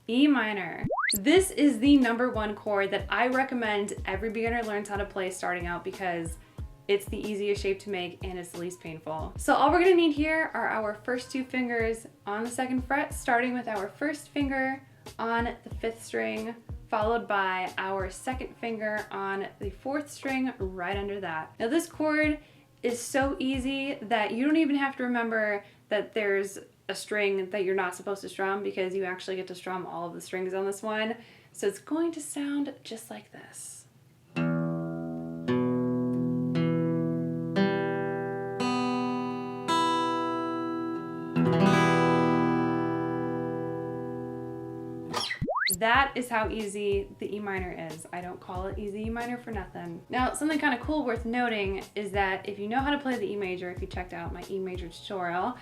E minor. This is the #1 chord that I recommend every beginner learns how to play starting out because it's the easiest shape to make and it's the least painful. So all we're gonna need here are our first 2 fingers on the 2nd fret, starting with our first finger on the 5th string, followed by our 2nd finger on the 4th string right under that. Now this chord is so easy that you don't even have to remember that there's a string that you're not supposed to strum because you actually get to strum all of the strings on this one. So it's going to sound just like this. That is how easy the E minor is. I don't call it easy E minor for nothing. Now, something kind of cool worth noting is that if you know how to play the E major, if you checked out my E major tutorial,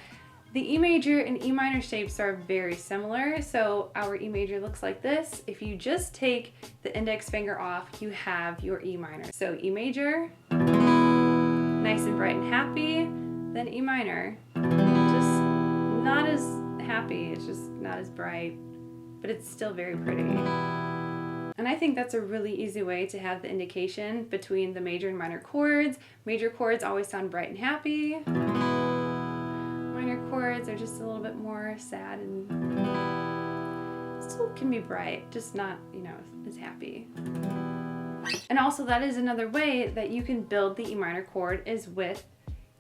the E major and E minor shapes are very similar. So our E major looks like this. If you just take the index finger off, you have your E minor. So E major, nice and bright and happy, then E minor, just not as happy, it's just not as bright, but it's still very pretty. And I think that's a really easy way to have the indication between the major and minor chords. Major chords always sound bright and happy. Minor chords are just a little bit more sad and still can be bright, just not, as happy. And also that is another way that you can build the E minor chord is with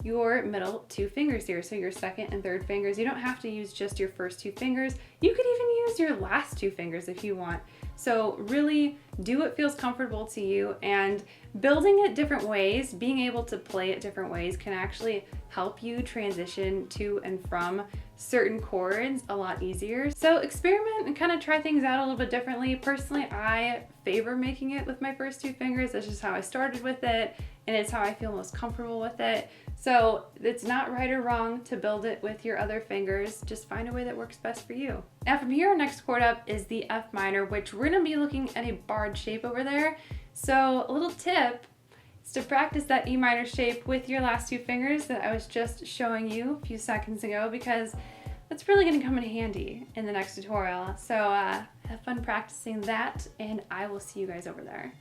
your middle 2 fingers here. So your 2nd and 3rd fingers. You don't have to use just your first 2 fingers. You could even use your last 2 fingers if you want. So really do what feels comfortable to you, and building it different ways, being able to play it different ways can actually help you transition to and from certain chords a lot easier. So experiment and kind of try things out a little bit differently. Personally, I favor making it with my first 2 fingers. That's just how I started with it, and it's how I feel most comfortable with it. So it's not right or wrong to build it with your other fingers. Just find a way that works best for you. Now from here, our next chord up is the F minor, which we're gonna be looking at a barred shape over there. So a little tip is to practice that E minor shape with your last 2 fingers that I was just showing you a few seconds ago, because that's really gonna come in handy in the next tutorial. So have fun practicing that, and I will see you guys over there.